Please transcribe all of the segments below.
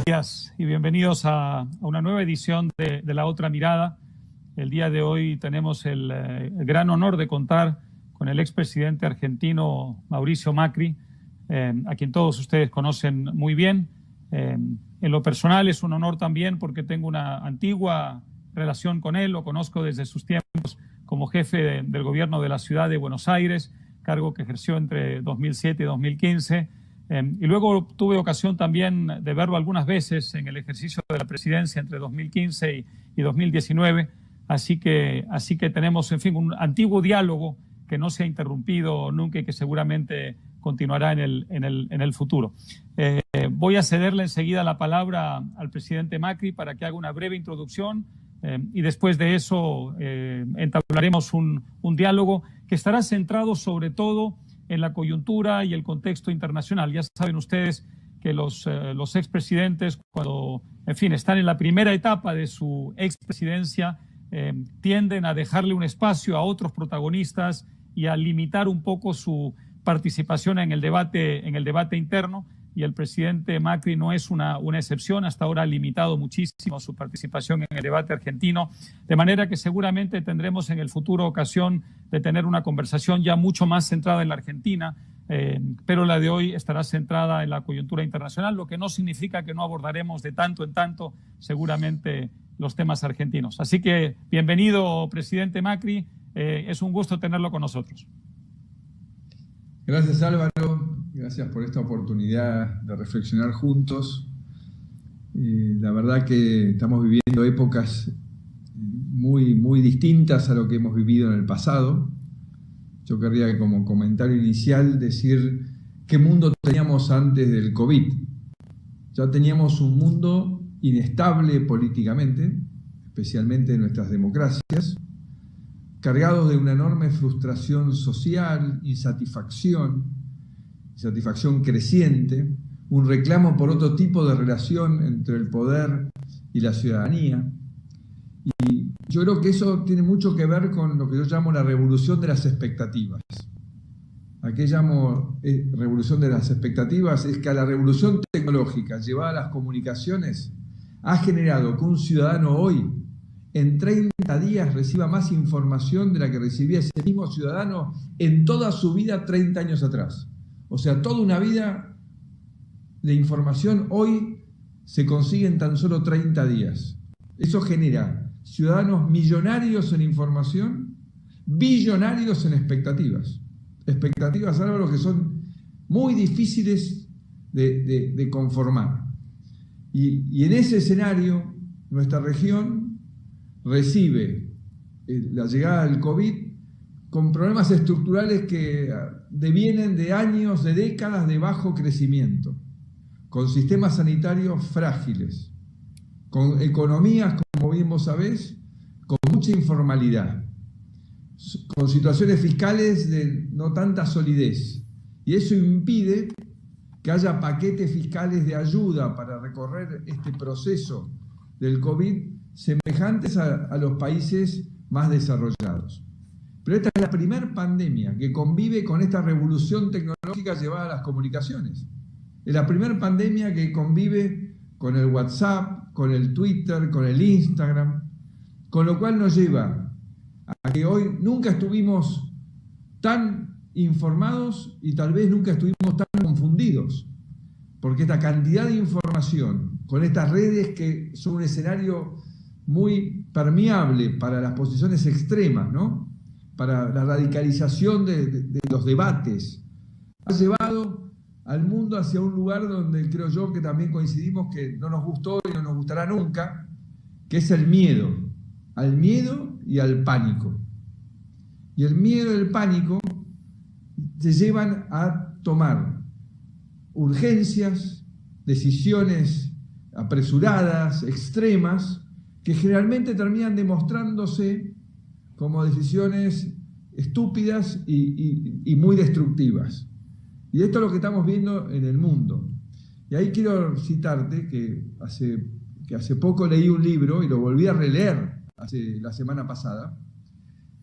días y bienvenidos a una nueva edición de La Otra Mirada. El día de hoy tenemos el gran honor de contar con el expresidente argentino Mauricio Macri, a quien todos ustedes conocen muy bien. En lo personal es un honor también porque tengo una antigua relación con él, lo conozco desde sus tiempos como jefe del gobierno de la ciudad de Buenos Aires, cargo que ejerció entre 2007 y 2015. Y luego tuve ocasión también de verlo algunas veces en el ejercicio de la presidencia entre 2015 y 2019. Así que tenemos, en fin, un antiguo diálogo que no se ha interrumpido nunca y que seguramente continuará en el futuro. Voy a cederle enseguida la palabra al presidente Macri para que haga una breve introducción y después de eso entablaremos un diálogo que estará centrado sobre todo en la coyuntura y el contexto internacional. Ya saben ustedes que los expresidentes, cuando, en fin, están en la primera etapa de su expresidencia, tienden a dejarle un espacio a otros protagonistas y a limitar un poco su participación en el debate interno, y el presidente Macri no es una excepción. Hasta ahora ha limitado muchísimo su participación en el debate argentino, de manera que seguramente tendremos en el futuro ocasión de tener una conversación ya mucho más centrada en la Argentina, pero la de hoy estará centrada en la coyuntura internacional, lo que no significa que no abordaremos de tanto en tanto seguramente los temas argentinos. Así que bienvenido, presidente Macri, es un gusto tenerlo con nosotros. Gracias, Álvaro, gracias por esta oportunidad de reflexionar juntos. La verdad que estamos viviendo épocas muy distintas a lo que hemos vivido en el pasado. Yo querría, como comentario inicial, decir qué mundo teníamos antes del COVID. Ya teníamos un mundo inestable políticamente, especialmente en nuestras democracias, cargados de una enorme frustración social, insatisfacción creciente, un reclamo por otro tipo de relación entre el poder y la ciudadanía. Y yo creo que eso tiene mucho que ver con lo que yo llamo la revolución de las expectativas. ¿A qué llamo revolución de las expectativas? Es que a la revolución tecnológica llevada a las comunicaciones ha generado que un ciudadano hoy en 30 días reciba más información de la que recibía ese mismo ciudadano en toda su vida 30 años atrás. O sea, toda una vida de información hoy se consigue en tan solo 30 días. Eso genera ciudadanos millonarios en información, billonarios en expectativas. Expectativas, Álvaro, que son muy difíciles de conformar. Y en ese escenario, nuestra región recibe la llegada del COVID con problemas estructurales que devienen de años, de décadas de bajo crecimiento, con sistemas sanitarios frágiles, con economías, como bien vos sabés, con mucha informalidad, con situaciones fiscales de no tanta solidez. Y eso impide que haya paquetes fiscales de ayuda para recorrer este proceso del COVID semejantes a los países más desarrollados. Pero esta es la primera pandemia que convive con esta revolución tecnológica llevada a las comunicaciones. Es la primera pandemia que convive con el WhatsApp, con el Twitter, con el Instagram, con lo cual nos lleva a que hoy nunca estuvimos tan informados y tal vez nunca estuvimos tan confundidos, porque esta cantidad de información, con estas redes que son un escenario muy permeable para las posiciones extremas, ¿no? Para la radicalización de los debates, ha llevado al mundo hacia un lugar donde creo yo que también coincidimos que no nos gustó y no nos gustará nunca, que es el miedo, al miedo y al pánico. Y el miedo y el pánico te llevan a tomar urgencias, decisiones apresuradas, extremas, que generalmente terminan demostrándose como decisiones estúpidas y muy destructivas. Y esto es lo que estamos viendo en el mundo. Y ahí quiero citarte que hace poco leí un libro y lo volví a releer la semana pasada,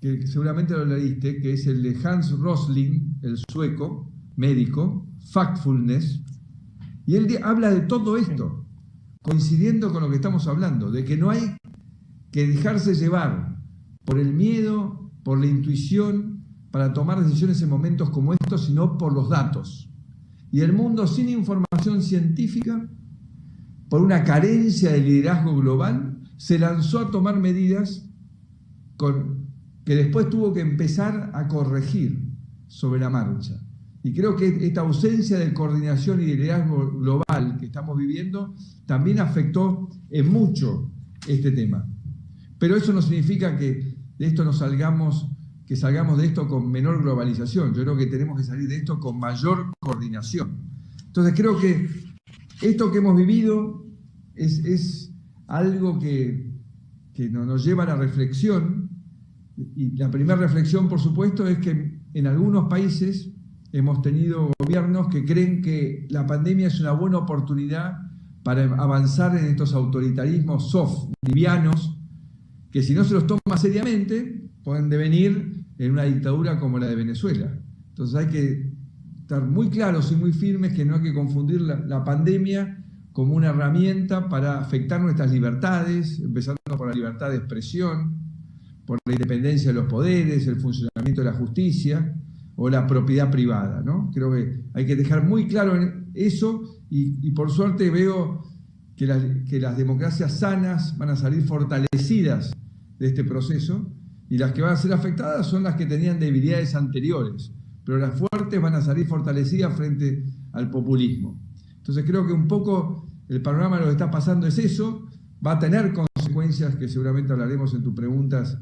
que seguramente lo leíste, que es el de Hans Rosling, el sueco, médico, Factfulness, y él habla de todo esto. coincidiendo con lo que estamos hablando, de que no hay que dejarse llevar por el miedo, por la intuición, para tomar decisiones en momentos como estos, sino por los datos. Y el mundo sin información científica, por una carencia de liderazgo global, se lanzó a tomar medidas que después tuvo que empezar a corregir sobre la marcha. Y creo que esta ausencia de coordinación y liderazgo global que estamos viviendo también afectó en mucho este tema. Pero eso no significa que de esto salgamos de esto con menor globalización. Yo creo que tenemos que salir de esto con mayor coordinación. Entonces creo que esto que hemos vivido es algo que nos lleva a la reflexión. Y la primera reflexión, por supuesto, es que en algunos países hemos tenido gobiernos que creen que la pandemia es una buena oportunidad para avanzar en estos autoritarismos soft, livianos, que si no se los toma seriamente, pueden devenir en una dictadura como la de Venezuela. Entonces hay que estar muy claros y muy firmes que no hay que confundir la pandemia como una herramienta para afectar nuestras libertades, empezando por la libertad de expresión, por la independencia de los poderes, el funcionamiento de la justicia o la propiedad privada, ¿no? Creo que hay que dejar muy claro eso y por suerte veo que las democracias sanas van a salir fortalecidas de este proceso y las que van a ser afectadas son las que tenían debilidades anteriores, pero las fuertes van a salir fortalecidas frente al populismo. Entonces creo que un poco el panorama de lo que está pasando es eso, va a tener consecuencias que seguramente hablaremos en tus preguntas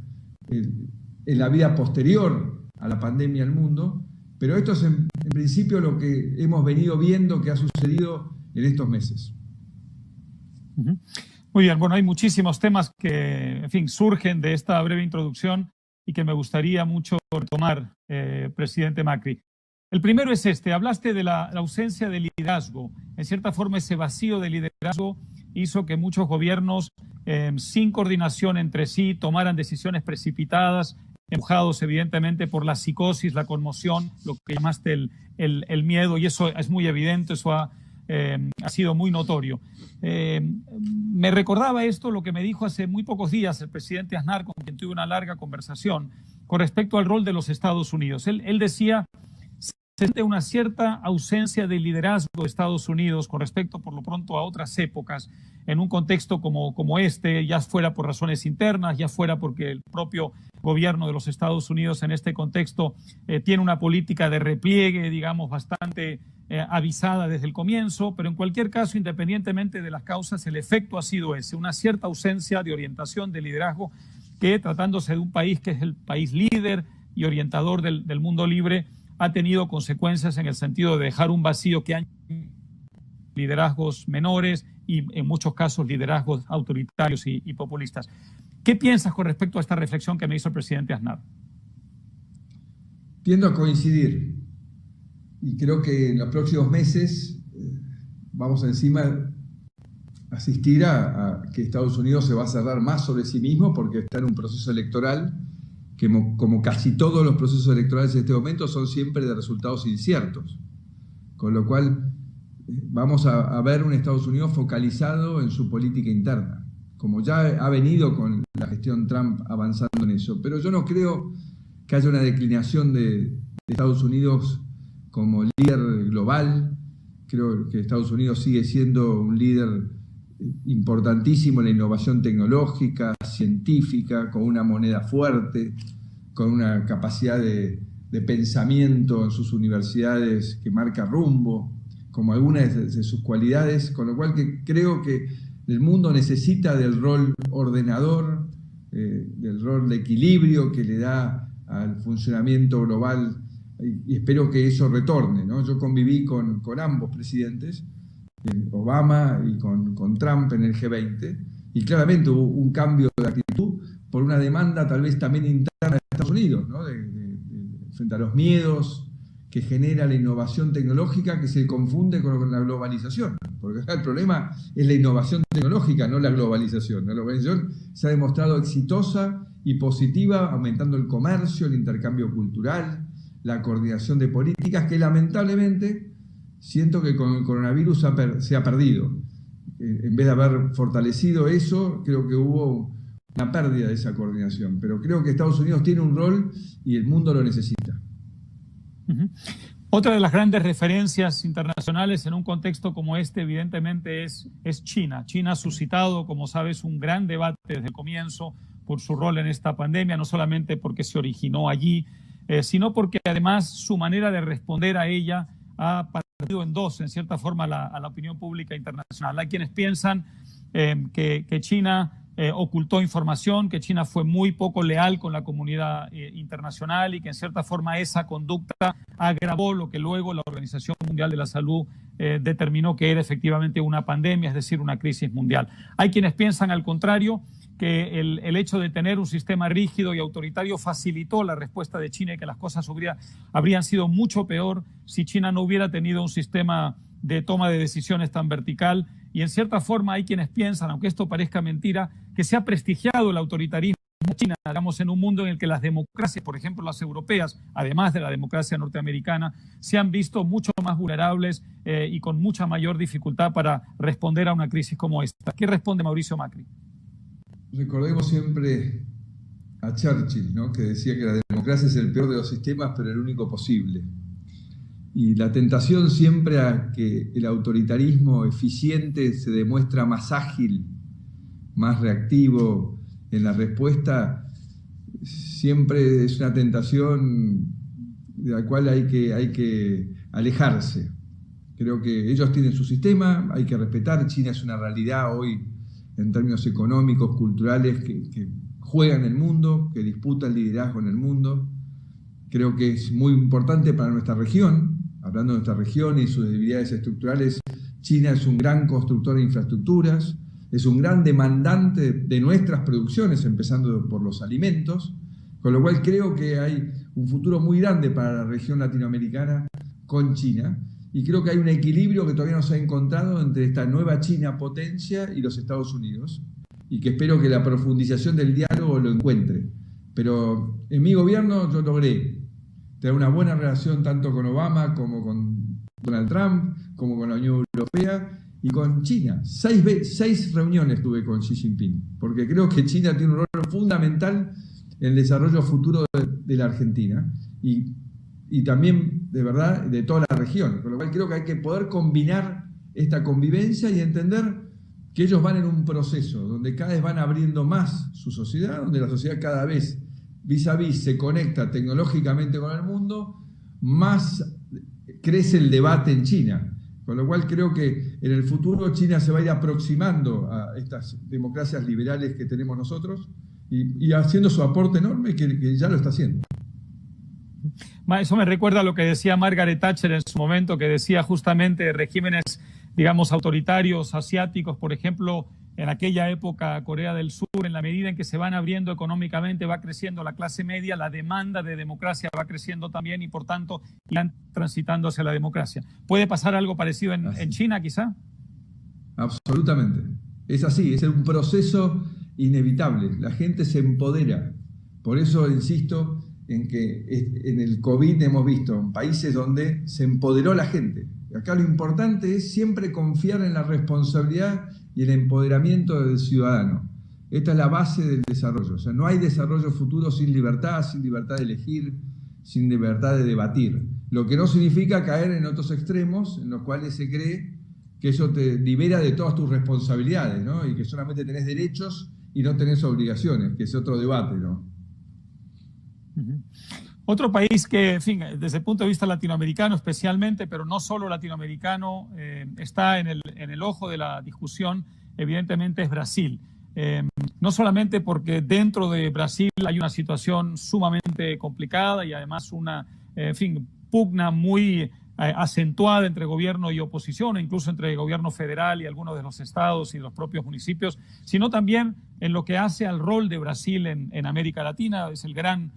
en la vida posterior a la pandemia al mundo, pero esto es en principio lo que hemos venido viendo que ha sucedido en estos meses. Muy bien, bueno, hay muchísimos temas que, en fin, surgen de esta breve introducción y que me gustaría mucho retomar, presidente Macri. El primero es hablaste de la ausencia de liderazgo. En cierta forma, ese vacío de liderazgo hizo que muchos gobiernos, sin coordinación entre sí, tomaran decisiones precipitadas, empujados evidentemente por la psicosis, la conmoción, lo que llamaste el miedo, y eso es muy evidente, eso ha sido muy notorio. Me recordaba esto lo que me dijo hace muy pocos días el presidente Aznar, con quien tuve una larga conversación, con respecto al rol de los Estados Unidos. Él decía, se siente una cierta ausencia de liderazgo de Estados Unidos con respecto, por lo pronto, a otras épocas, en un contexto como este, ya fuera por razones internas, ya fuera porque el propio gobierno de los Estados Unidos en este contexto tiene una política de repliegue, digamos, bastante avisada desde el comienzo, pero en cualquier caso, independientemente de las causas, el efecto ha sido ese, una cierta ausencia de orientación, de liderazgo, que tratándose de un país que es el país líder y orientador del mundo libre, ha tenido consecuencias en el sentido de dejar un vacío que han liderazgos menores y en muchos casos liderazgos autoritarios y populistas. ¿Qué piensas con respecto a esta reflexión que me hizo el presidente Aznar? Tiendo a coincidir y creo que en los próximos meses vamos encima a asistir a que Estados Unidos se va a cerrar más sobre sí mismo porque está en un proceso electoral que, como casi todos los procesos electorales en este momento, son siempre de resultados inciertos. Con lo cual vamos a ver un Estados Unidos focalizado en su política interna, como ya ha venido con la gestión Trump avanzando en eso. Pero yo no creo que haya una declinación de Estados Unidos como líder global. Creo que Estados Unidos sigue siendo un líder importantísimo en la innovación tecnológica, científica, con una moneda fuerte, con una capacidad de pensamiento en sus universidades que marca rumbo, como algunas de sus cualidades, con lo cual que creo que el mundo necesita del rol ordenador, del rol de equilibrio que le da al funcionamiento global, y espero que eso retorne, ¿no? Yo conviví con ambos presidentes, Obama y con Trump en el G20, y claramente hubo un cambio de actitud por una demanda tal vez también interna de Estados Unidos, ¿no? Frente a los miedos que genera la innovación tecnológica que se confunde con la globalización, porque el problema es la innovación tecnológica, no la globalización. La globalización se ha demostrado exitosa y positiva, aumentando el comercio, el intercambio cultural, la coordinación de políticas, que lamentablemente siento que con el coronavirus se ha perdido. en vez de haber fortalecido eso, creo que hubo una pérdida de esa coordinación. Pero creo que Estados Unidos tiene un rol y el mundo lo necesita. Otra de las grandes referencias internacionales en un contexto como este, evidentemente, es China. China ha suscitado, como sabes, un gran debate desde el comienzo por su rol en esta pandemia, no solamente porque se originó allí, sino porque además su manera de responder a ella ha partido en dos, en cierta forma, a la opinión pública internacional. Hay quienes piensan que China ocultó información, que China fue muy poco leal con la comunidad internacional y que en cierta forma esa conducta agravó lo que luego la Organización Mundial de la Salud determinó que era efectivamente una pandemia, es decir, una crisis mundial. Hay quienes piensan al contrario, que el hecho de tener un sistema rígido y autoritario facilitó la respuesta de China y que las cosas habrían sido mucho peor si China no hubiera tenido un sistema de toma de decisiones tan vertical. Y en cierta forma hay quienes piensan, aunque esto parezca mentira, que se ha prestigiado el autoritarismo en China, digamos, en un mundo en el que las democracias, por ejemplo las europeas, además de la democracia norteamericana, se han visto mucho más vulnerables y con mucha mayor dificultad para responder a una crisis como esta. ¿Qué responde Mauricio Macri? Recordemos siempre a Churchill, ¿no?, que decía que la democracia es el peor de los sistemas, pero el único posible. Y la tentación siempre a que el autoritarismo eficiente se demuestra más ágil, más reactivo en la respuesta, siempre es una tentación de la cual hay que alejarse. Creo que ellos tienen su sistema, hay que respetar. China es una realidad hoy en términos económicos, culturales, que juega en el mundo, que disputa el liderazgo en el mundo. Creo que es muy importante para nuestra región. Hablando de nuestra región y sus debilidades estructurales, China es un gran constructor de infraestructuras, es un gran demandante de nuestras producciones, empezando por los alimentos, con lo cual creo que hay un futuro muy grande para la región latinoamericana con China, y creo que hay un equilibrio que todavía no se ha encontrado entre esta nueva China potencia y los Estados Unidos, y que espero que la profundización del diálogo lo encuentre. Pero en mi gobierno yo logré tener una buena relación tanto con Obama como con Donald Trump, como con la Unión Europea y con China. 6 reuniones tuve con Xi Jinping, porque creo que China tiene un rol fundamental en el desarrollo futuro de la Argentina y también, de verdad, de toda la región. Con lo cual creo que hay que poder combinar esta convivencia y entender que ellos van en un proceso donde cada vez van abriendo más su sociedad, donde la sociedad cada vez vis a vis se conecta tecnológicamente con el mundo, más crece el debate en China. Con lo cual creo que en el futuro China se va a ir aproximando a estas democracias liberales que tenemos nosotros y haciendo su aporte enorme que ya lo está haciendo. Eso me recuerda a lo que decía Margaret Thatcher en su momento, que decía justamente regímenes, digamos, autoritarios, asiáticos, por ejemplo, en aquella época Corea del Sur, en la medida en que se van abriendo económicamente, va creciendo la clase media, la demanda de democracia va creciendo también y por tanto irán transitando hacia la democracia. ¿Puede pasar algo parecido en China quizá? Absolutamente. Es así, es un proceso inevitable. La gente se empodera. Por eso insisto en que en el COVID hemos visto en países donde se empoderó la gente. Acá lo importante es siempre confiar en la responsabilidad y el empoderamiento del ciudadano. Esta es la base del desarrollo. O sea, no hay desarrollo futuro sin libertad de elegir, sin libertad de debatir. Lo que no significa caer en otros extremos en los cuales se cree que eso te libera de todas tus responsabilidades, ¿no? Y que solamente tenés derechos y no tenés obligaciones, que es otro debate, ¿no? Otro país que, en fin, desde el punto de vista latinoamericano especialmente, pero no solo latinoamericano, está en el ojo de la discusión, evidentemente es Brasil. No solamente porque dentro de Brasil hay una situación sumamente complicada y además una, en fin, pugna muy acentuada entre gobierno y oposición, incluso entre el gobierno federal y algunos de los estados y los propios municipios, sino también en lo que hace al rol de Brasil en América Latina. Es el gran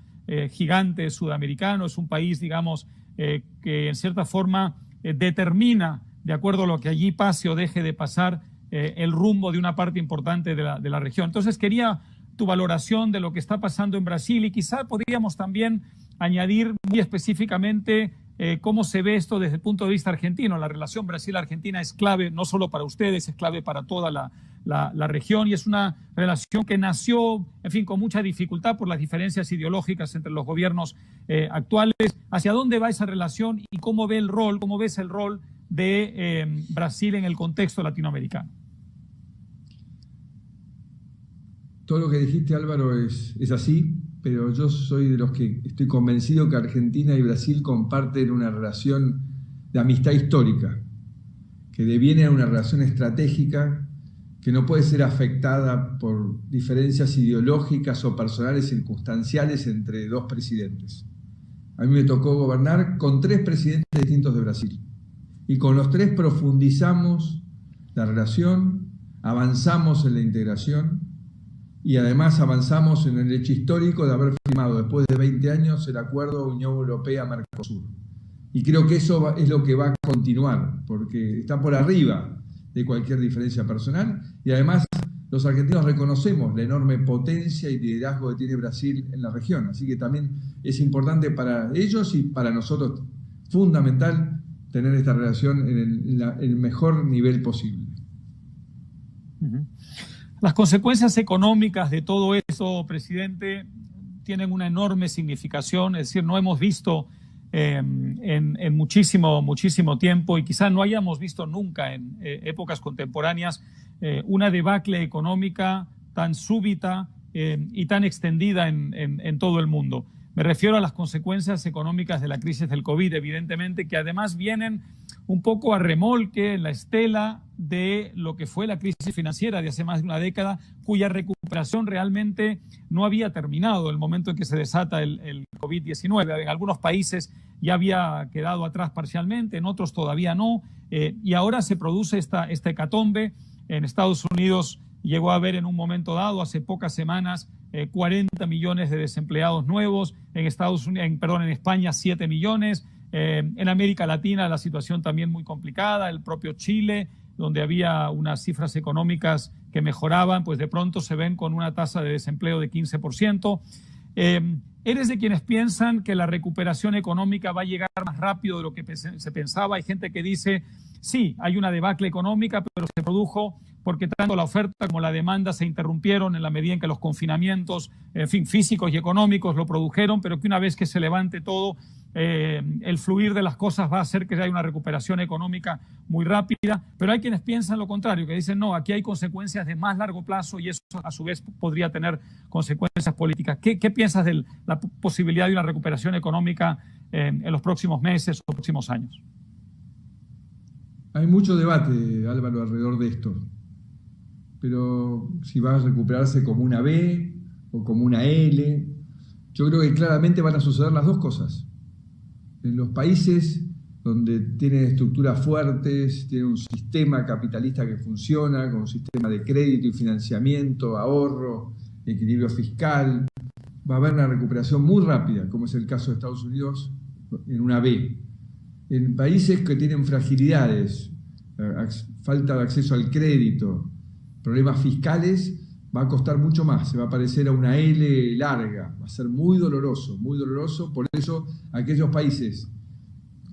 gigante sudamericano, es un país, digamos, que en cierta forma determina, de acuerdo a lo que allí pase o deje de pasar, el rumbo de una parte importante de la región. Entonces quería tu valoración de lo que está pasando en Brasil y quizá podríamos también añadir muy específicamente ¿Cómo se ve esto desde el punto de vista argentino? La relación Brasil-Argentina es clave no solo para ustedes, es clave para toda la región, y es una relación que nació, en fin, con mucha dificultad por las diferencias ideológicas entre los gobiernos actuales. ¿Hacia dónde va esa relación y cómo ves el rol de Brasil en el contexto latinoamericano? Todo lo que dijiste, Álvaro, es así, pero yo soy de los que estoy convencido que Argentina y Brasil comparten una relación de amistad histórica, que deviene en una relación estratégica que no puede ser afectada por diferencias ideológicas o personales circunstanciales entre dos presidentes. A mí me tocó gobernar con 3 presidentes distintos de Brasil, y con los 3 profundizamos la relación, avanzamos en la integración, y además avanzamos en el hecho histórico de haber firmado después de 20 años el acuerdo Unión Europea-Mercosur. Y creo que eso es lo que va a continuar, porque está por arriba de cualquier diferencia personal, y además los argentinos reconocemos la enorme potencia y liderazgo que tiene Brasil en la región, así que también es importante para ellos y para nosotros, fundamental, tener esta relación en el mejor nivel posible. Uh-huh. Las consecuencias económicas de todo esto, presidente, tienen una enorme significación. Es decir, no hemos visto en muchísimo tiempo, y quizá no hayamos visto nunca en épocas contemporáneas, una debacle económica tan súbita y tan extendida en todo el mundo. Me refiero a las consecuencias económicas de la crisis del COVID, evidentemente, que además vienen un poco a remolque en la estela de lo que fue la crisis financiera de hace más de una década, cuya recuperación realmente no había terminado el momento en que se desata el COVID-19. En algunos países ya había quedado atrás parcialmente, en otros todavía no, y ahora se produce esta hecatombe. En Estados Unidos llegó a haber en un momento dado, hace pocas semanas, 40 millones de desempleados nuevos, en España 7 millones, en América Latina la situación también muy complicada, el propio Chile, donde había unas cifras económicas que mejoraban, pues de pronto se ven con una tasa de desempleo de 15%. ¿Eres de quienes piensan que la recuperación económica va a llegar más rápido de lo que se pensaba? Hay gente que dice, sí, hay una debacle económica, pero se produjo porque tanto la oferta como la demanda se interrumpieron en la medida en que los confinamientos, en fin, físicos y económicos lo produjeron, pero que una vez que se levante todo, el fluir de las cosas va a hacer que haya una recuperación económica muy rápida. Pero hay quienes piensan lo contrario, que dicen, no, aquí hay consecuencias de más largo plazo y eso a su vez podría tener consecuencias políticas. ¿Qué piensas de la posibilidad de una recuperación económica en los próximos meses o próximos años? Hay mucho debate, Álvaro, alrededor de esto. Pero si va a recuperarse como una B o como una L, yo creo que claramente van a suceder las dos cosas. En los países donde tienen estructuras fuertes, tienen un sistema capitalista que funciona, con un sistema de crédito y financiamiento, ahorro, equilibrio fiscal, va a haber una recuperación muy rápida, como es el caso de Estados Unidos, en una B. En países que tienen fragilidades, falta de acceso al crédito, problemas fiscales, va a costar mucho más, se va a parecer a una L larga, va a ser muy doloroso, por eso aquellos países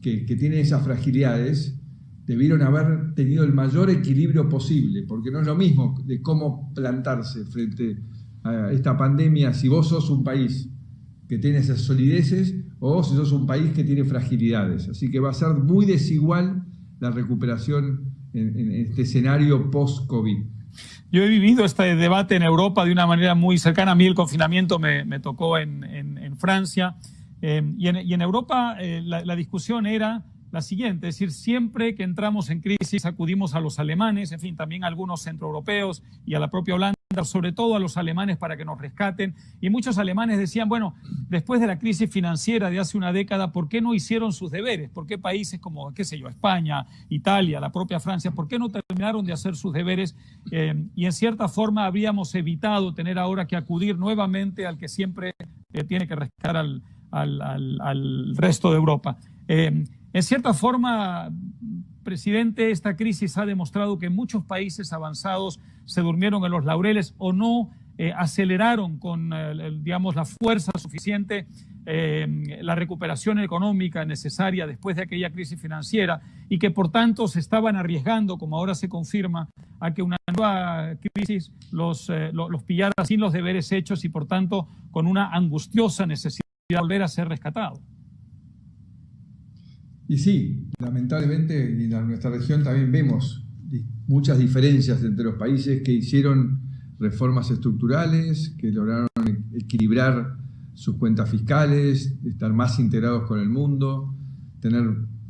que tienen esas fragilidades debieron haber tenido el mayor equilibrio posible, porque no es lo mismo de cómo plantarse frente a esta pandemia si vos sos un país que tiene esas solideces o si sos un país que tiene fragilidades, así que va a ser muy desigual la recuperación en este escenario post-COVID. Yo he vivido este debate en Europa de una manera muy cercana. A mí el confinamiento me tocó en Francia. Y en Europa la discusión era la siguiente, es decir, siempre que entramos en crisis acudimos a los alemanes, en fin, también a algunos centroeuropeos y a la propia Holanda, sobre todo a los alemanes para que nos rescaten. Y muchos alemanes decían, bueno, después de la crisis financiera de hace una década, ¿por qué no hicieron sus deberes? ¿Por qué países como, qué sé yo, España, Italia, la propia Francia, por qué no terminaron de hacer sus deberes? Y en cierta forma habríamos evitado tener ahora que acudir nuevamente al que siempre tiene que rescatar al resto de Europa. En cierta forma, presidente, esta crisis ha demostrado que muchos países avanzados se durmieron en los laureles o no aceleraron con, digamos, la fuerza suficiente la recuperación económica necesaria después de aquella crisis financiera y que por tanto se estaban arriesgando, como ahora se confirma, a que una nueva crisis los pillara sin los deberes hechos y por tanto con una angustiosa necesidad de volver a ser rescatados. Y sí, lamentablemente en nuestra región también vemos muchas diferencias entre los países que hicieron reformas estructurales, que lograron equilibrar sus cuentas fiscales, estar más integrados con el mundo, tener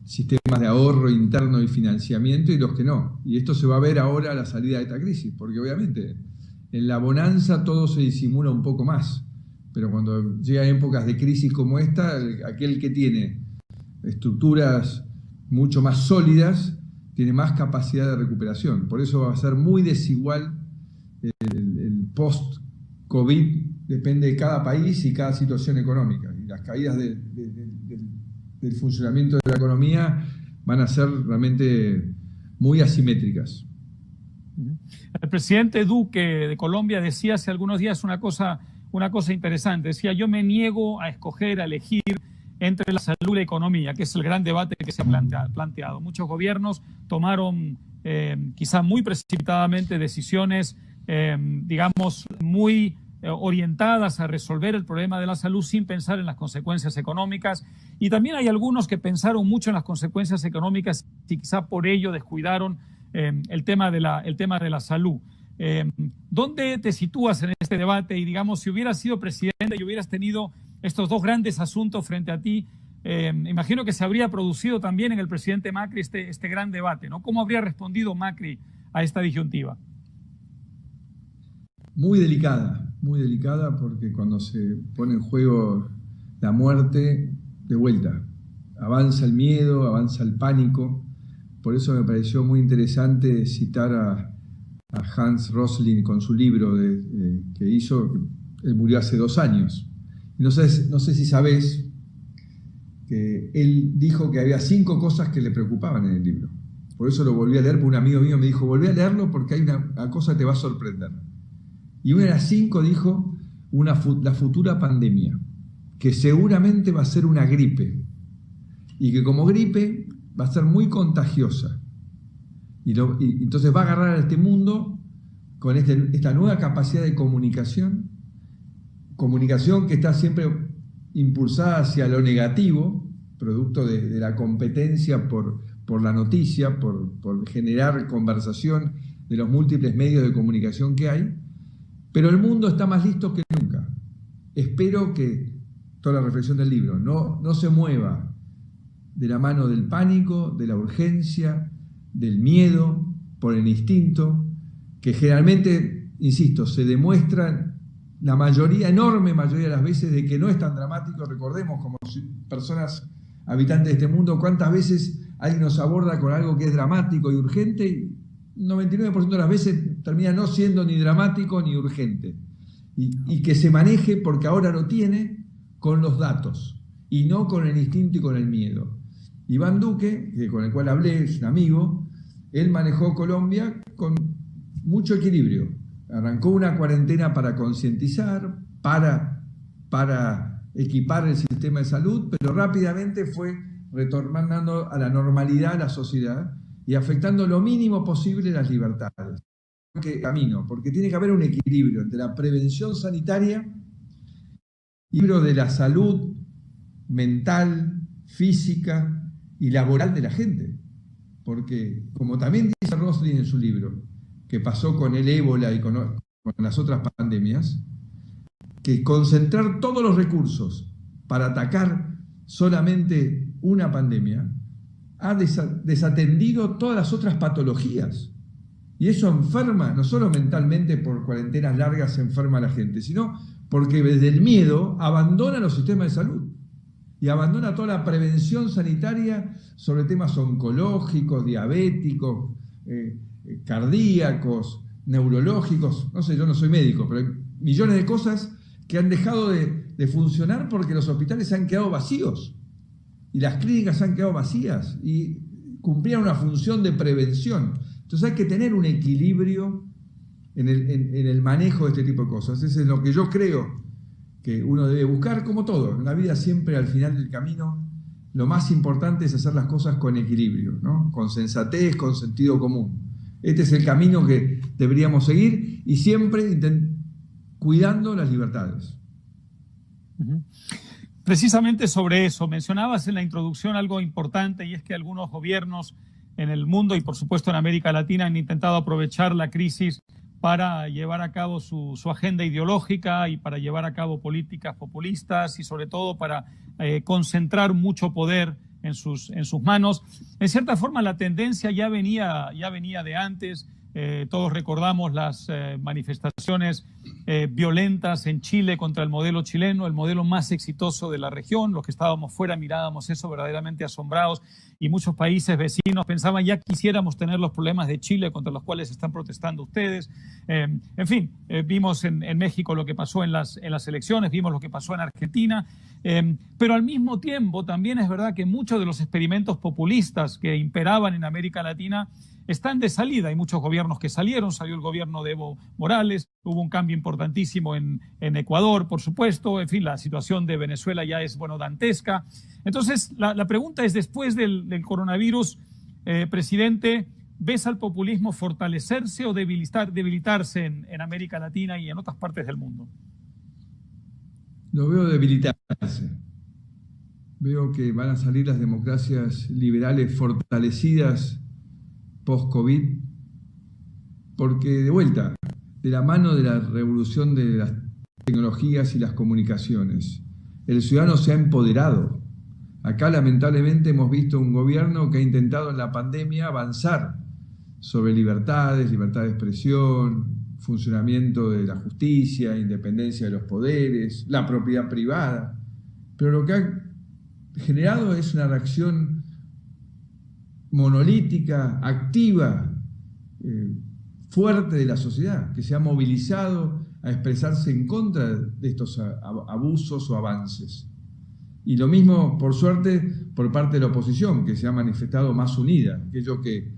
sistemas de ahorro interno y financiamiento, y los que no. Y esto se va a ver ahora a la salida de esta crisis, porque obviamente en la bonanza todo se disimula un poco más, pero cuando llegan épocas de crisis como esta, aquel que tiene estructuras mucho más sólidas tiene más capacidad de recuperación. Por eso va a ser muy desigual el post-COVID, depende de cada país y cada situación económica. Y las caídas del funcionamiento de la economía van a ser realmente muy asimétricas. El presidente Duque de Colombia decía hace algunos días una cosa interesante. Decía, yo me niego a escoger, a elegir entre la salud y la economía, que es el gran debate que se ha planteado. Muchos gobiernos tomaron quizá muy precipitadamente decisiones, digamos, muy orientadas a resolver el problema de la salud sin pensar en las consecuencias económicas. Y también hay algunos que pensaron mucho en las consecuencias económicas y quizá por ello descuidaron el tema de la salud. ¿Dónde te sitúas en este debate? Y digamos, si hubieras sido presidente y hubieras tenido estos dos grandes asuntos frente a ti, imagino que se habría producido también en el presidente Macri este gran debate, ¿no? ¿Cómo habría respondido Macri a esta disyuntiva? Muy delicada, porque cuando se pone en juego la muerte, de vuelta, avanza el miedo, avanza el pánico. Por eso me pareció muy interesante citar a Hans Rosling con su libro que hizo, él murió hace 2 años. No sé si sabés que él dijo que había 5 cosas que le preocupaban en el libro. Por eso lo volví a leer, porque un amigo mío me dijo, volví a leerlo porque hay una cosa que te va a sorprender. Y una de las 5 dijo, la futura pandemia, que seguramente va a ser una gripe, y que como gripe va a ser muy contagiosa. Y entonces va a agarrar a este mundo con esta nueva capacidad de comunicación que está siempre impulsada hacia lo negativo, producto de la competencia por la noticia, por generar conversación de los múltiples medios de comunicación que hay, pero el mundo está más listo que nunca. Espero que toda la reflexión del libro no se mueva de la mano del pánico, de la urgencia, del miedo, por el instinto, que generalmente, insisto, se demuestra la enorme mayoría de las veces de que no es tan dramático. Recordemos, como personas habitantes de este mundo, cuántas veces alguien nos aborda con algo que es dramático y urgente, y 99% de las veces termina no siendo ni dramático ni urgente. Y que se maneje, porque ahora lo tiene, con los datos, y no con el instinto y con el miedo. Iván Duque, con el cual hablé, es un amigo, él manejó Colombia con mucho equilibrio. Arrancó una cuarentena para concientizar, para equipar el sistema de salud, pero rápidamente fue retornando a la normalidad la sociedad y afectando lo mínimo posible las libertades. Porque tiene que haber un equilibrio entre la prevención sanitaria y el equilibrio de la salud mental, física y laboral de la gente. Porque, como también dice Rosling en su libro, que pasó con el ébola y con las otras pandemias, que concentrar todos los recursos para atacar solamente una pandemia ha desatendido todas las otras patologías. Y eso enferma, no solo mentalmente por cuarentenas largas se enferma a la gente, sino porque desde el miedo abandona los sistemas de salud y abandona toda la prevención sanitaria sobre temas oncológicos, diabéticos, cardíacos, neurológicos. No sé, yo no soy médico, pero hay millones de cosas que han dejado de funcionar porque los hospitales se han quedado vacíos y las clínicas se han quedado vacías y cumplían una función de prevención. Entonces hay que tener un equilibrio en el manejo de este tipo de cosas. Eso es lo que yo creo que uno debe buscar, como todo. En la vida siempre al final del camino lo más importante es hacer las cosas con equilibrio, ¿no? Con sensatez, con sentido común. Este es el camino que deberíamos seguir y siempre cuidando las libertades. Precisamente sobre eso, mencionabas en la introducción algo importante, y es que algunos gobiernos en el mundo y por supuesto en América Latina han intentado aprovechar la crisis para llevar a cabo su agenda ideológica y para llevar a cabo políticas populistas y sobre todo para concentrar mucho poder en sus manos. En cierta forma la tendencia ya venía de antes. Todos recordamos las manifestaciones violentas en Chile contra el modelo chileno, el modelo más exitoso de la región. Los que estábamos fuera mirábamos eso verdaderamente asombrados, y muchos países vecinos pensaban, ya quisiéramos tener los problemas de Chile contra los cuales están protestando ustedes. En fin, vimos en México lo que pasó en las elecciones, vimos lo que pasó en Argentina, pero al mismo tiempo también es verdad que muchos de los experimentos populistas que imperaban en América Latina están de salida. Hay muchos gobiernos que salieron, salió el gobierno de Evo Morales, hubo un cambio importantísimo en Ecuador, por supuesto, en fin, la situación de Venezuela ya es, bueno, dantesca. Entonces, la pregunta es, después del coronavirus, presidente, ¿ves al populismo fortalecerse o debilitarse en América Latina y en otras partes del mundo? Lo veo debilitarse. Veo que van a salir las democracias liberales fortalecidas post-COVID, porque de vuelta, de la mano de la revolución de las tecnologías y las comunicaciones, el ciudadano se ha empoderado. Acá lamentablemente hemos visto un gobierno que ha intentado en la pandemia avanzar sobre libertades, libertad de expresión, funcionamiento de la justicia, independencia de los poderes, la propiedad privada, pero lo que ha generado es una reacción monolítica, activa, fuerte de la sociedad, que se ha movilizado a expresarse en contra de estos abusos o avances. Y lo mismo, por suerte, por parte de la oposición, que se ha manifestado más unida. Aquello que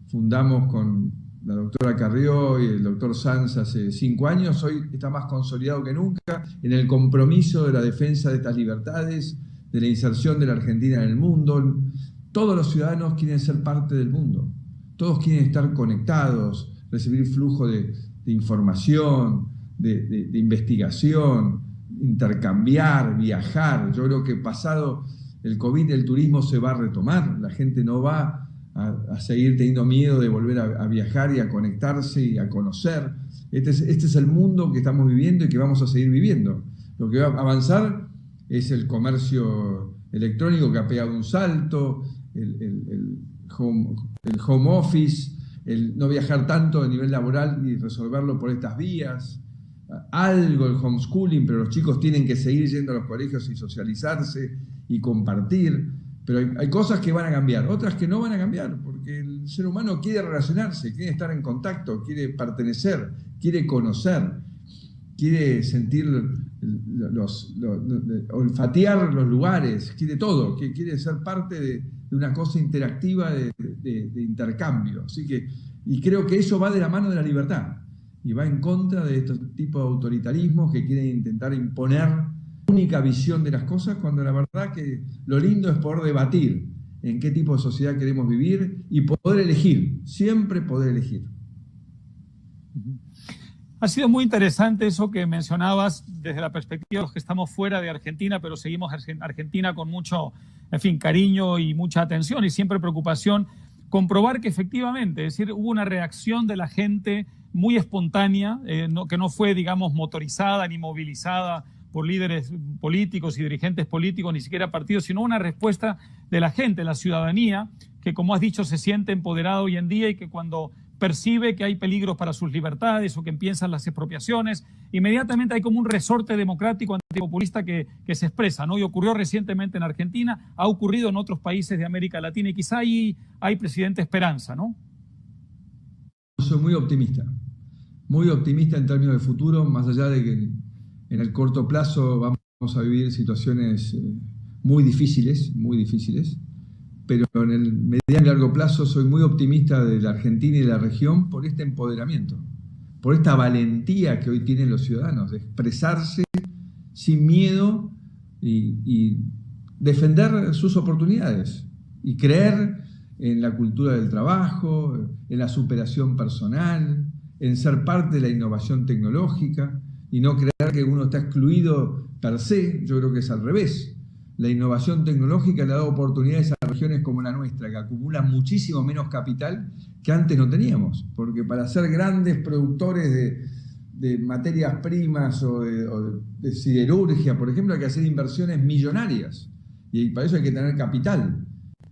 fundamos con la doctora Carrió y el doctor Sanz hace 5 años, hoy está más consolidado que nunca en el compromiso de la defensa de estas libertades, de la inserción de la Argentina en el mundo. Todos los ciudadanos quieren ser parte del mundo, todos quieren estar conectados, recibir flujo de información, de investigación, intercambiar, viajar. Yo creo que pasado el COVID el turismo se va a retomar, la gente no va a seguir teniendo miedo de volver a viajar y a conectarse y a conocer. Este es el mundo que estamos viviendo y que vamos a seguir viviendo. Lo que va a avanzar es el comercio electrónico, que ha pegado un salto, el home office, el no viajar tanto a nivel laboral y resolverlo por estas vías, algo el homeschooling, pero los chicos tienen que seguir yendo a los colegios y socializarse y compartir. Pero hay cosas que van a cambiar, otras que no van a cambiar, porque el ser humano quiere relacionarse, quiere estar en contacto, quiere pertenecer, quiere conocer, quiere sentir olfatear los lugares, quiere todo, quiere ser parte de una cosa interactiva de intercambio. Así que, y creo que eso va de la mano de la libertad y va en contra de estos tipos de autoritarismos que quieren intentar imponer única visión de las cosas, cuando la verdad que lo lindo es poder debatir en qué tipo de sociedad queremos vivir y poder elegir, siempre poder elegir. Ha sido muy interesante eso que mencionabas desde la perspectiva de los que estamos fuera de Argentina, pero seguimos Argentina con mucho, en fin, cariño y mucha atención y siempre preocupación, comprobar que efectivamente, es decir, hubo una reacción de la gente muy espontánea, que no fue, digamos, motorizada ni movilizada por líderes políticos y dirigentes políticos, ni siquiera partidos, sino una respuesta de la gente, la ciudadanía, que, como has dicho, se siente empoderada hoy en día y que cuando percibe que hay peligros para sus libertades o que empiezan las expropiaciones, inmediatamente hay como un resorte democrático antipopulista que se expresa, ¿no? Y ocurrió recientemente en Argentina, ha ocurrido en otros países de América Latina y quizá ahí hay, presidente, esperanza, ¿no? Soy muy optimista en términos de futuro, más allá de que en el corto plazo vamos a vivir situaciones muy difíciles, pero en el mediano y largo plazo soy muy optimista de la Argentina y de la región por este empoderamiento. por esta valentía que hoy tienen los ciudadanos de expresarse sin miedo y defender sus oportunidades y creer en la cultura del trabajo, en la superación personal, en ser parte de la innovación tecnológica y no creer que uno está excluido per se. Yo creo que es al revés. La innovación tecnológica le ha dado oportunidades a regiones como la nuestra, que acumulan muchísimo menos capital que antes no teníamos, porque para ser grandes productores de materias primas o de siderurgia, por ejemplo, hay que hacer inversiones millonarias y para eso hay que tener capital.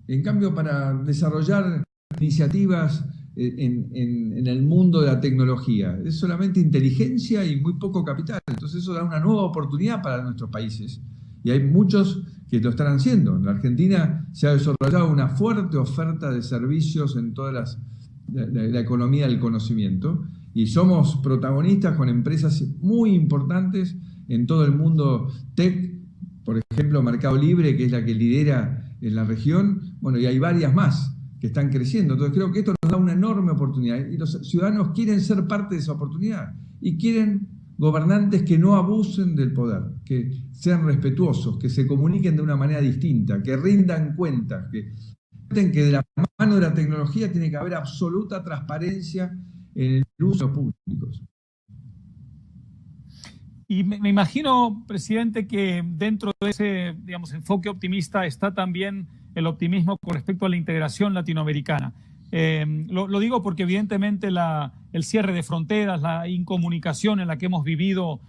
En cambio, para desarrollar iniciativas en el mundo de la tecnología, es solamente inteligencia y muy poco capital. Entonces eso da una nueva oportunidad para nuestros países. Y hay muchos que lo están haciendo. En la Argentina se ha desarrollado una fuerte oferta de servicios en toda la economía del conocimiento y somos protagonistas con empresas muy importantes en todo el mundo tech, por ejemplo, Mercado Libre, que es la que lidera en la región, bueno, y hay varias más que están creciendo. Entonces creo que esto nos da una enorme oportunidad y los ciudadanos quieren ser parte de esa oportunidad y quieren gobernantes que no abusen del poder, que sean respetuosos, que se comuniquen de una manera distinta, que rindan cuentas, que de la mano de la tecnología tiene que haber absoluta transparencia en el uso de los públicos. Y me imagino, presidente, que dentro de ese, digamos, enfoque optimista está también el optimismo con respecto a la integración latinoamericana. Lo digo porque evidentemente el cierre de fronteras, la incomunicación en la que hemos vivido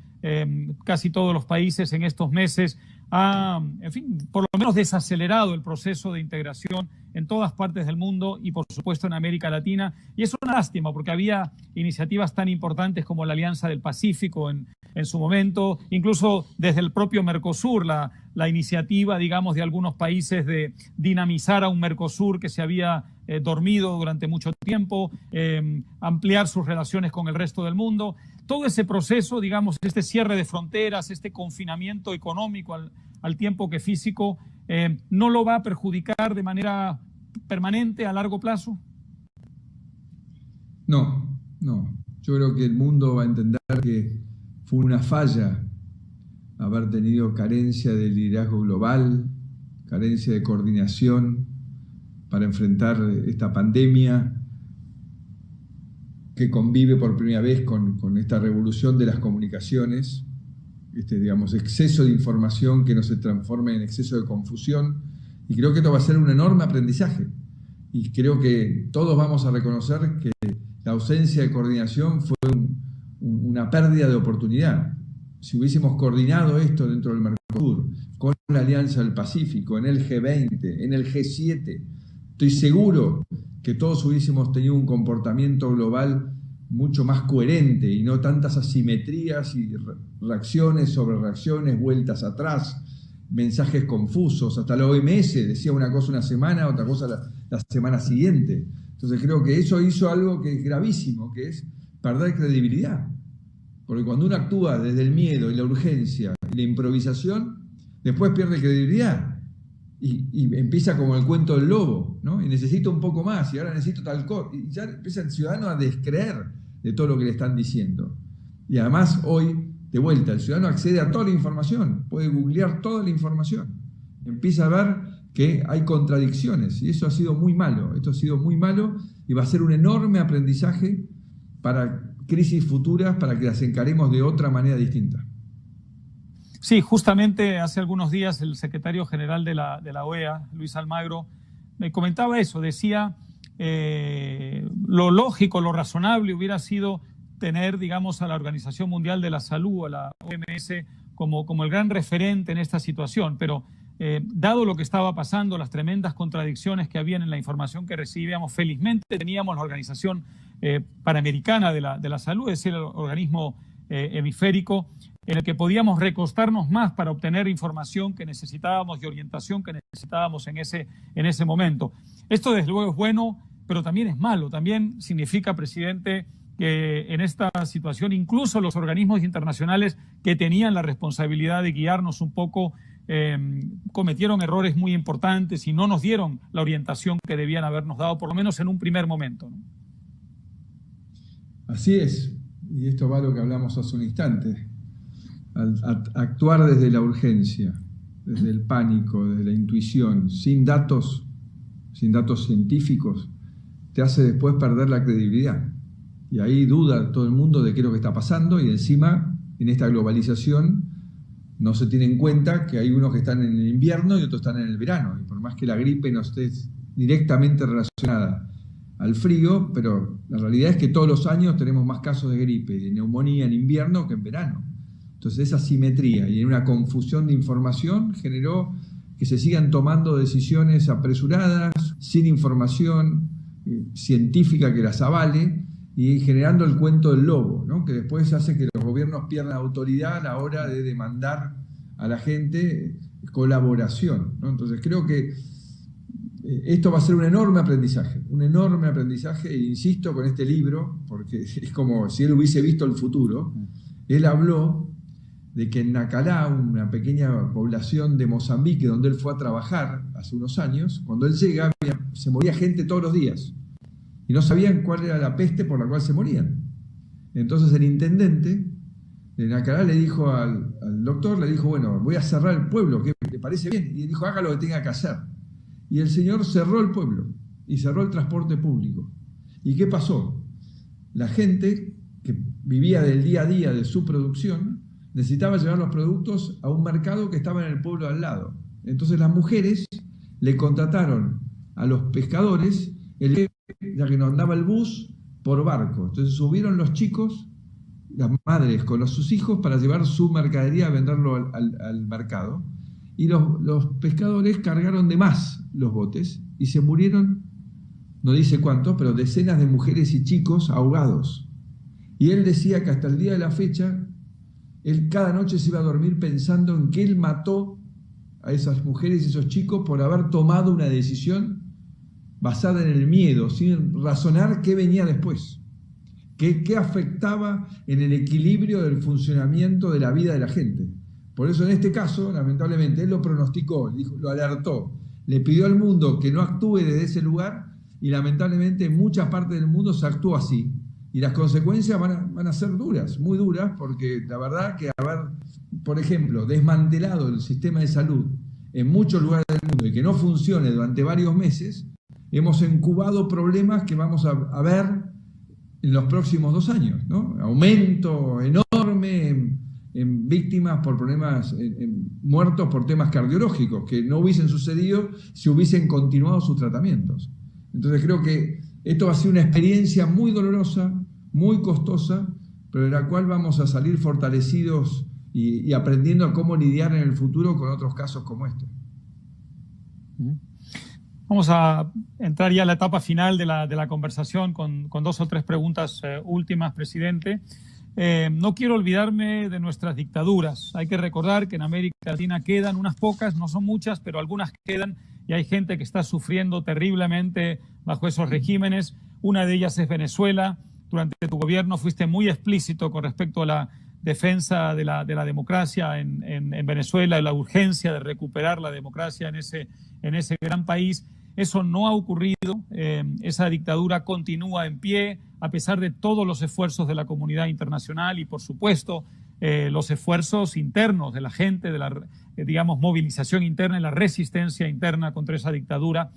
casi todos los países en estos meses ha, en fin, por lo menos desacelerado el proceso de integración en todas partes del mundo y por supuesto en América Latina. Y es una lástima porque había iniciativas tan importantes como la Alianza del Pacífico en su momento, incluso desde el propio Mercosur, la iniciativa, digamos, de algunos países de dinamizar a un Mercosur que se había dormido durante mucho tiempo, ampliar sus relaciones con el resto del mundo. Todo ese proceso, digamos, este cierre de fronteras, este confinamiento económico al tiempo que físico, ¿no lo va a perjudicar de manera permanente a largo plazo? No. Yo creo que el mundo va a entender que fue una falla haber tenido carencia de liderazgo global, carencia de coordinación para enfrentar esta pandemia que convive por primera vez con esta revolución de las comunicaciones, digamos, exceso de información que no se transforme en exceso de confusión. Y creo que esto va a ser un enorme aprendizaje. Y creo que todos vamos a reconocer que la ausencia de coordinación fue una pérdida de oportunidad. Si hubiésemos coordinado esto dentro del Mercosur, con la Alianza del Pacífico, en el G20, en el G7, estoy seguro que todos hubiésemos tenido un comportamiento global mucho más coherente y no tantas asimetrías y reacciones sobre reacciones, vueltas atrás, mensajes confusos. Hasta la OMS decía una cosa una semana, otra cosa la semana siguiente. Entonces creo que eso hizo algo que es gravísimo, que es perder credibilidad. Porque cuando uno actúa desde el miedo y la urgencia y la improvisación, después pierde credibilidad. Y empieza como el cuento del lobo, ¿no? Y necesito un poco más, y ahora necesito tal cosa. Y ya empieza el ciudadano a descreer de todo lo que le están diciendo. Y además hoy, de vuelta, el ciudadano accede a toda la información, puede googlear toda la información. Empieza a ver que hay contradicciones, y eso ha sido muy malo. Esto ha sido muy malo y va a ser un enorme aprendizaje para crisis futuras, para que las encaremos de otra manera distinta. Sí, justamente hace algunos días el secretario general de la OEA, Luis Almagro, me comentaba eso, decía lo lógico, lo razonable hubiera sido tener, digamos, a la Organización Mundial de la Salud, a la OMS, como el gran referente en esta situación, pero dado lo que estaba pasando, las tremendas contradicciones que habían en la información que recibíamos, felizmente teníamos la Organización Panamericana de la Salud, es decir, el organismo hemisférico, en el que podíamos recostarnos más para obtener información que necesitábamos y orientación que necesitábamos en ese momento. Esto desde luego es bueno, pero también es malo. También significa, presidente, que en esta situación incluso los organismos internacionales que tenían la responsabilidad de guiarnos un poco cometieron errores muy importantes y no nos dieron la orientación que debían habernos dado, por lo menos en un primer momento, ¿no? Así es. y esto va a lo que hablamos hace un instante, actuar desde la urgencia, desde el pánico, desde la intuición, sin datos científicos, te hace después perder la credibilidad. Y ahí duda todo el mundo de qué es lo que está pasando, y encima, en esta globalización, no se tiene en cuenta que hay unos que están en el invierno y otros están en el verano. Y por más que la gripe no esté directamente relacionada al frío, pero la realidad es que todos los años tenemos más casos de gripe y de neumonía en invierno que en verano. Entonces esa asimetría y una confusión de información generó que se sigan tomando decisiones apresuradas, sin información científica que las avale, y generando el cuento del lobo, ¿no? Que después hace que los gobiernos pierdan autoridad a la hora de demandar a la gente colaboración, ¿no? Entonces creo que esto va a ser un enorme aprendizaje, e insisto con este libro, porque es como si él hubiese visto el futuro. Él habló de que en Nacalá, una pequeña población de Mozambique donde él fue a trabajar hace unos años, cuando él llega se moría gente todos los días y no sabían cuál era la peste por la cual se morían. Entonces el intendente de Nacalá le dijo al doctor, le dijo, bueno, voy a cerrar el pueblo, ¿qué le parece bien? Y él dijo, haga lo que tenga que hacer. Y el señor cerró el pueblo y cerró el transporte público. ¿Y qué pasó? La gente que vivía del día a día de su producción necesitaba llevar los productos a un mercado que estaba en el pueblo al lado. Entonces las mujeres le contrataron a los pescadores ya que nos andaba el bus por barco. Entonces subieron los chicos, las madres con sus hijos, para llevar su mercadería a venderlo al mercado. Y los pescadores cargaron de más los botes y se murieron, no dice cuántos, pero decenas de mujeres y chicos ahogados. Y él decía que hasta el día de la fecha, él cada noche se iba a dormir pensando en que él mató a esas mujeres y esos chicos por haber tomado una decisión basada en el miedo, sin razonar qué venía después, qué afectaba en el equilibrio del funcionamiento de la vida de la gente. Por eso en este caso, lamentablemente, él lo pronosticó, lo alertó, le pidió al mundo que no actúe desde ese lugar, y lamentablemente en muchas partes del mundo se actuó así. Y las consecuencias van a ser duras, muy duras, porque la verdad que haber, por ejemplo, desmantelado el sistema de salud en muchos lugares del mundo y que no funcione durante varios meses, hemos incubado problemas que vamos a ver en los próximos 2 años, ¿no? Aumento enorme en víctimas por problemas, en muertos por temas cardiológicos, que no hubiesen sucedido si hubiesen continuado sus tratamientos. Entonces creo que esto va a ser una experiencia muy dolorosa, muy costosa, pero de la cual vamos a salir fortalecidos y aprendiendo a cómo lidiar en el futuro con otros casos como este. Vamos a entrar ya a la etapa final de la conversación con 2 o 3 preguntas últimas, presidente. No quiero olvidarme de nuestras dictaduras. Hay que recordar que en América Latina quedan unas pocas, no son muchas, pero algunas quedan, y hay gente que está sufriendo terriblemente bajo esos regímenes. Una de ellas es Venezuela. Durante tu gobierno fuiste muy explícito con respecto a la defensa de la democracia en Venezuela, y la urgencia de recuperar la democracia en ese gran país. Eso no ha ocurrido. Esa dictadura continúa en pie a pesar de todos los esfuerzos de la comunidad internacional y, por supuesto, los esfuerzos internos de la gente, de la movilización interna y la resistencia interna contra esa dictadura.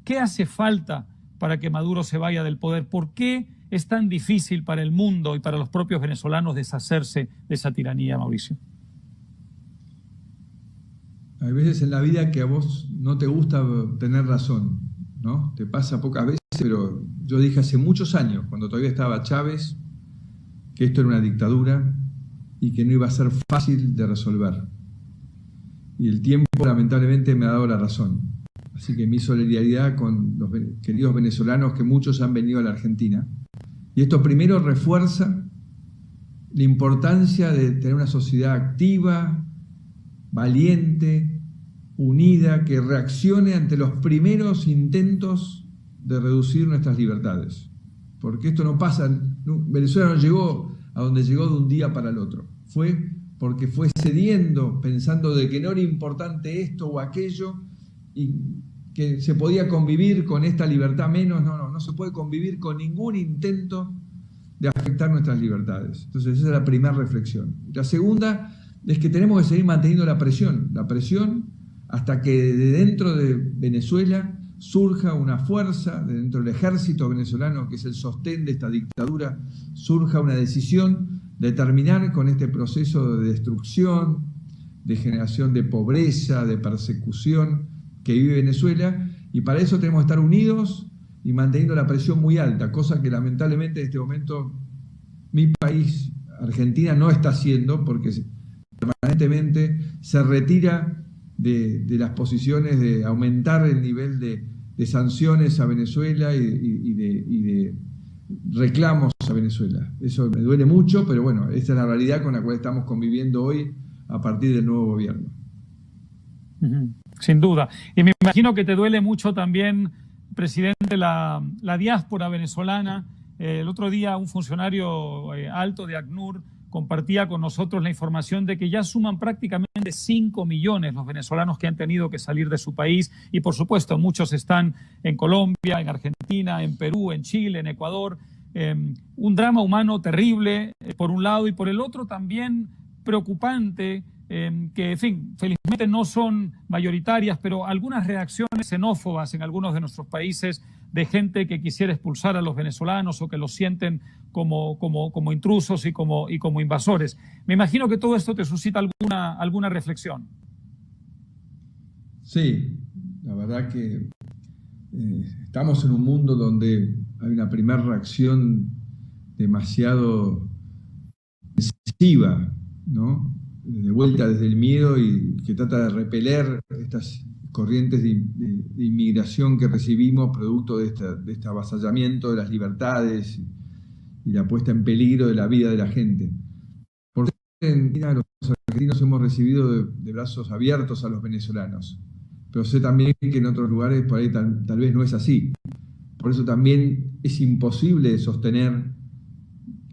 ¿Qué hace falta para que Maduro se vaya del poder? ¿Por qué es tan difícil para el mundo y para los propios venezolanos deshacerse de esa tiranía, Mauricio? Hay veces en la vida que a vos no te gusta tener razón, ¿no? Te pasa pocas veces, pero yo dije hace muchos años, cuando todavía estaba Chávez, que esto era una dictadura y que no iba a ser fácil de resolver. Y el tiempo lamentablemente me ha dado la razón. Así que mi solidaridad con los queridos venezolanos, que muchos han venido a la Argentina. Y esto primero refuerza la importancia de tener una sociedad activa, valiente, unida, que reaccione ante los primeros intentos de reducir nuestras libertades. Porque esto no pasa, Venezuela no llegó a donde llegó de un día para el otro. Fue porque fue cediendo, pensando de que no era importante esto o aquello, y que se podía convivir con esta libertad menos. No se puede convivir con ningún intento de afectar nuestras libertades. Entonces esa es la primera reflexión. La segunda es que tenemos que seguir manteniendo la presión hasta que de dentro de Venezuela surja una fuerza, de dentro del ejército venezolano, que es el sostén de esta dictadura, surja una decisión de terminar con este proceso de destrucción, de generación de pobreza, de persecución que vive Venezuela, y para eso tenemos que estar unidos y manteniendo la presión muy alta, cosa que lamentablemente en este momento mi país, Argentina, no está haciendo, porque permanentemente se retira de las posiciones de aumentar el nivel de sanciones a Venezuela y de reclamos a Venezuela. Eso me duele mucho, pero bueno, esta es la realidad con la cual estamos conviviendo hoy a partir del nuevo gobierno. Sin duda. Y me imagino que te duele mucho también, presidente, la diáspora venezolana. El otro día un funcionario alto de ACNUR compartía con nosotros la información de que ya suman prácticamente 5 millones los venezolanos que han tenido que salir de su país, y por supuesto muchos están en Colombia, en Argentina, en Perú, en Chile, en Ecuador. Un drama humano terrible por un lado, y por el otro también preocupante, que en fin, felizmente no son mayoritarias, pero algunas reacciones xenófobas en algunos de nuestros países de gente que quisiera expulsar a los venezolanos o que los sienten como intrusos y como invasores. Me imagino que todo esto te suscita alguna reflexión. Sí, la verdad que estamos en un mundo donde hay una primera reacción demasiado excesiva, ¿no? De vuelta desde el miedo, y que trata de repeler estas corrientes de inmigración que recibimos producto de este avasallamiento de las libertades y la puesta en peligro de la vida de la gente. Por suerte, en Argentina, los argentinos hemos recibido de brazos abiertos a los venezolanos, pero sé también que en otros lugares por ahí tal vez no es así. Por eso también es imposible sostener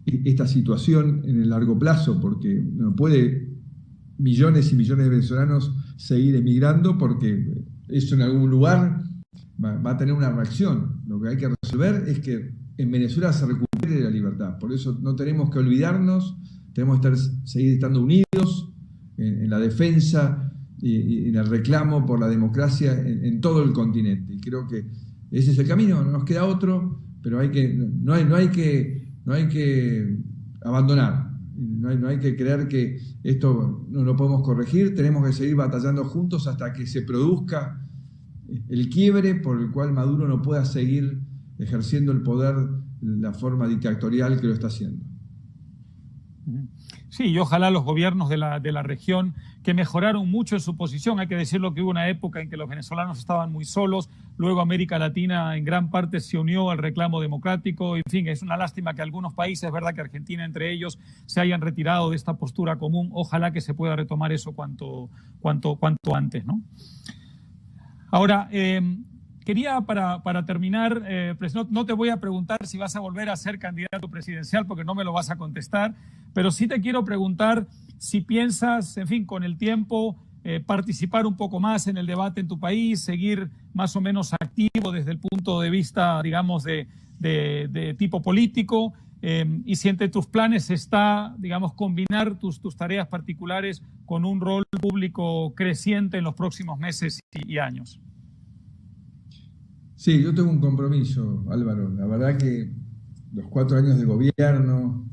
esta situación en el largo plazo, porque no puede millones y millones de venezolanos seguir emigrando, porque eso en algún lugar va a tener una reacción. Lo que hay que resolver es que en Venezuela se recupere la libertad. Por eso no tenemos que olvidarnos, tenemos que seguir estando unidos en la defensa y en el reclamo por la democracia en todo el continente. Y creo que ese es el camino, no nos queda otro, pero no hay que abandonar. No hay que creer que esto no lo podemos corregir. Tenemos que seguir batallando juntos hasta que se produzca el quiebre por el cual Maduro no pueda seguir ejerciendo el poder de la forma dictatorial que lo está haciendo. Sí, y ojalá los gobiernos de la región, que mejoraron mucho en su posición. Hay que decirlo que hubo una época en que los venezolanos estaban muy solos, luego América Latina en gran parte se unió al reclamo democrático. En fin, es una lástima que algunos países, es verdad que Argentina entre ellos, se hayan retirado de esta postura común. Ojalá que se pueda retomar eso cuanto antes, ¿no? Ahora, quería para terminar, no te voy a preguntar si vas a volver a ser candidato presidencial, porque no me lo vas a contestar, pero sí te quiero preguntar si piensas, en fin, con el tiempo, participar un poco más en el debate en tu país, seguir más o menos activo desde el punto de vista, digamos, de tipo político, y si entre tus planes está, digamos, combinar tus tareas particulares con un rol público creciente en los próximos meses y años. Sí, yo tengo un compromiso, Álvaro. La verdad que los 4 años de gobierno,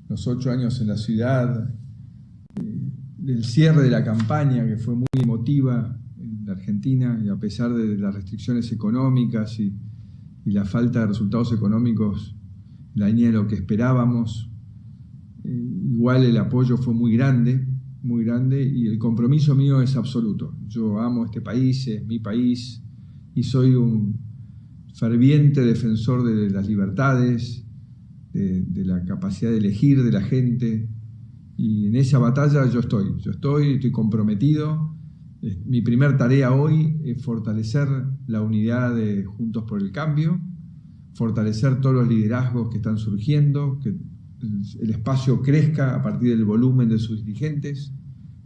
los 8 años en la ciudad, el cierre de la campaña, que fue muy emotiva en la Argentina, y a pesar de las restricciones económicas y la falta de resultados económicos en la línea de lo que esperábamos, igual el apoyo fue muy grande, y el compromiso mío es absoluto. Yo amo este país, es mi país, y soy un ferviente defensor de las libertades, de la capacidad de elegir de la gente, y en esa batalla yo estoy comprometido. Mi primer tarea hoy es fortalecer la unidad de Juntos por el Cambio, fortalecer todos los liderazgos que están surgiendo, que el espacio crezca a partir del volumen de sus dirigentes.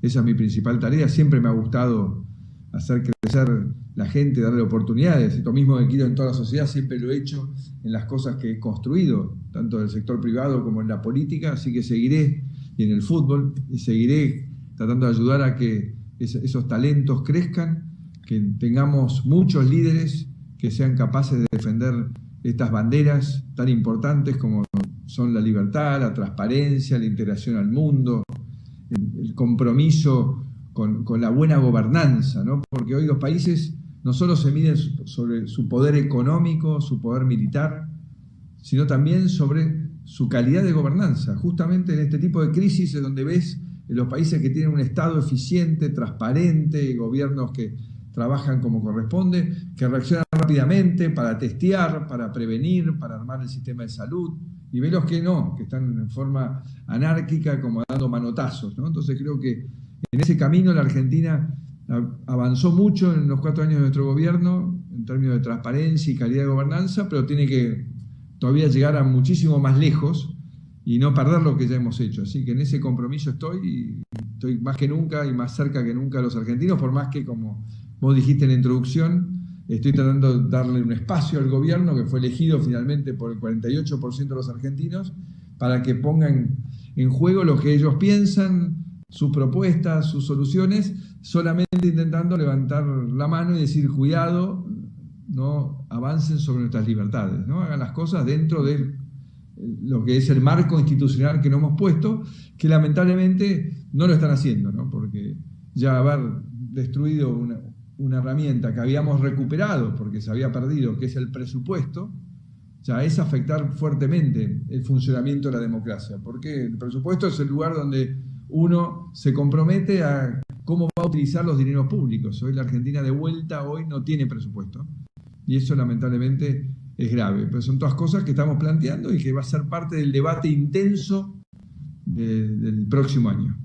Esa es mi principal tarea. Siempre me ha gustado hacer crecer ser la gente, darle oportunidades. Esto mismo que quiero en toda la sociedad, siempre lo he hecho en las cosas que he construido, tanto en el sector privado como en la política, así que seguiré, y en el fútbol, y seguiré tratando de ayudar a que esos talentos crezcan, que tengamos muchos líderes que sean capaces de defender estas banderas tan importantes como son la libertad, la transparencia, la integración al mundo, el compromiso con la buena gobernanza, ¿no? Porque hoy los países no solo se miden sobre su poder económico, su poder militar, sino también sobre su calidad de gobernanza. Justamente en este tipo de crisis es donde ves en los países que tienen un Estado eficiente, transparente, gobiernos que trabajan como corresponde, que reaccionan rápidamente para testear, para prevenir, para armar el sistema de salud, y ves los que no, que están en forma anárquica, como dando manotazos, ¿no? Entonces creo que en ese camino la Argentina avanzó mucho en los 4 años de nuestro gobierno, en términos de transparencia y calidad de gobernanza, pero tiene que todavía llegar a muchísimo más lejos y no perder lo que ya hemos hecho. Así que en ese compromiso estoy más que nunca y más cerca que nunca a los argentinos, por más que, como vos dijiste en la introducción, estoy tratando de darle un espacio al gobierno que fue elegido finalmente por el 48% de los argentinos para que pongan en juego lo que ellos piensan, sus propuestas, sus soluciones, solamente intentando levantar la mano y decir, cuidado, no avancen sobre nuestras libertades, ¿no? Hagan las cosas dentro de lo que es el marco institucional que nos hemos puesto, que lamentablemente no lo están haciendo, ¿no? Porque ya haber destruido una herramienta que habíamos recuperado porque se había perdido, que es el presupuesto, ya es afectar fuertemente el funcionamiento de la democracia, porque el presupuesto es el lugar donde uno se compromete a cómo va a utilizar los dineros públicos. Hoy la Argentina de vuelta hoy no tiene presupuesto, y eso lamentablemente es grave, pero son todas cosas que estamos planteando y que va a ser parte del debate intenso del próximo año.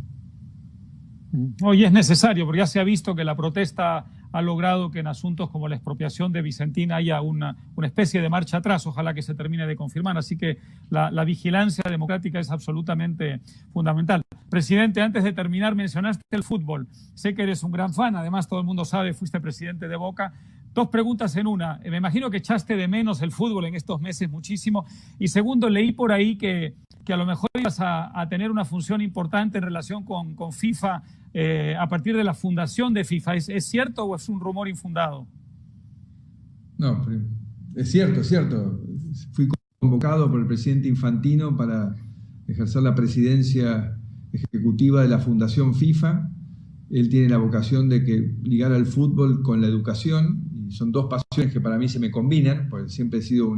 Hoy es necesario, porque ya se ha visto que la protesta ha logrado que en asuntos como la expropiación de Vicentín haya una especie de marcha atrás, ojalá que se termine de confirmar, así que la vigilancia democrática es absolutamente fundamental. Presidente, antes de terminar, mencionaste el fútbol, sé que eres un gran fan, además todo el mundo sabe, fuiste presidente de Boca. 2 preguntas en una, me imagino que echaste de menos el fútbol en estos meses muchísimo, y segundo, leí por ahí que a lo mejor ibas a tener una función importante en relación con FIFA a partir de la fundación de FIFA. ¿Es cierto o es un rumor infundado? No, es cierto, es cierto. Fui convocado por el presidente Infantino para ejercer la presidencia ejecutiva de la Fundación FIFA. Él tiene la vocación de ligar al fútbol con la educación, y son 2 pasiones que para mí se me combinan, porque siempre he sido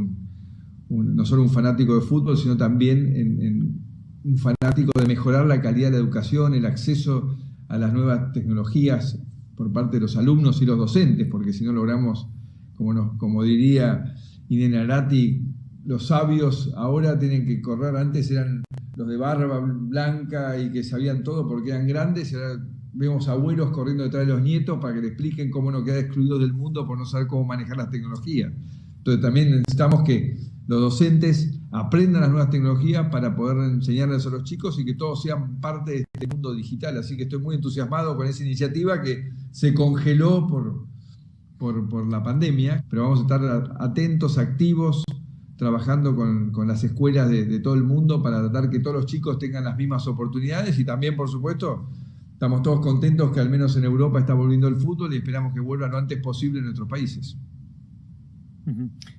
no solo un fanático de fútbol, sino también un fanático de mejorar la calidad de la educación, el acceso a las tecnologías por parte de los alumnos y los docentes, porque si no logramos, como diría Inés Narati, los sabios ahora tienen que correr. Antes eran los de barba blanca y que sabían todo porque eran grandes, y ahora vemos abuelos corriendo detrás de los nietos para que le expliquen cómo no quedar excluidos del mundo por no saber cómo manejar las tecnologías. Entonces también necesitamos que los docentes aprendan las nuevas tecnologías para poder enseñarles a los chicos y que todos sean parte de este mundo digital. Así que estoy muy entusiasmado con esa iniciativa que se congeló por la pandemia, pero vamos a estar atentos, activos, trabajando con las escuelas de todo el mundo para tratar que todos los chicos tengan las mismas oportunidades, y también, por supuesto, estamos todos contentos que al menos en Europa está volviendo el fútbol y esperamos que vuelva lo antes posible en nuestros países.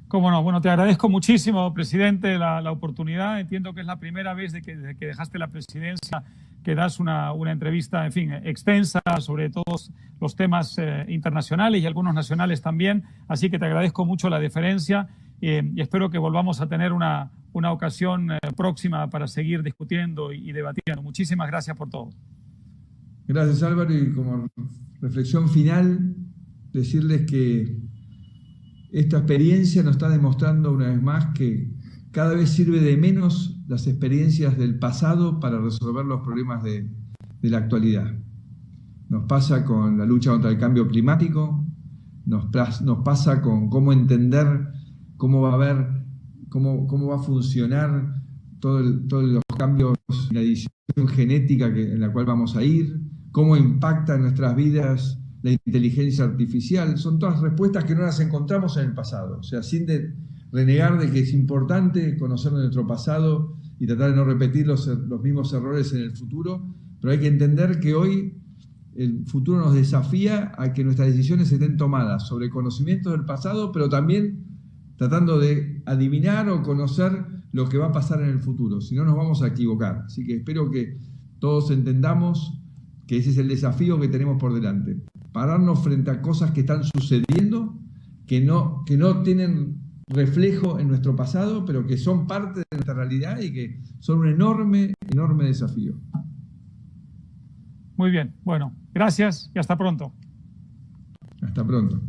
Cómo no. Bueno, te agradezco muchísimo, presidente, la oportunidad. Entiendo que es la primera vez desde que dejaste la presidencia que das una entrevista, en fin, extensa sobre todos los temas internacionales y algunos nacionales también. Así que te agradezco mucho la deferencia y espero que volvamos a tener una ocasión próxima para seguir discutiendo y debatiendo. Muchísimas gracias por todo. Gracias, Álvaro, y como reflexión final, decirles que esta experiencia nos está demostrando una vez más que cada vez sirve de menos las experiencias del pasado para resolver los problemas de la actualidad. Nos pasa con la lucha contra el cambio climático, nos pasa con cómo entender cómo va a funcionar todos los cambios en la edición genética en la cual vamos a ir, cómo impacta en nuestras vidas la inteligencia artificial, son todas respuestas que no las encontramos en el pasado. O sea, sin renegar de que es importante conocer nuestro pasado y tratar de no repetir los mismos errores en el futuro, pero hay que entender que hoy el futuro nos desafía a que nuestras decisiones estén tomadas sobre conocimientos del pasado, pero también tratando de adivinar o conocer lo que va a pasar en el futuro, si no nos vamos a equivocar. Así que espero que todos entendamos que ese es el desafío que tenemos por delante. Pararnos frente a cosas que están sucediendo, que no tienen reflejo en nuestro pasado, pero que son parte de nuestra realidad y que son un enorme, enorme desafío. Muy bien, bueno, gracias y hasta pronto. Hasta pronto.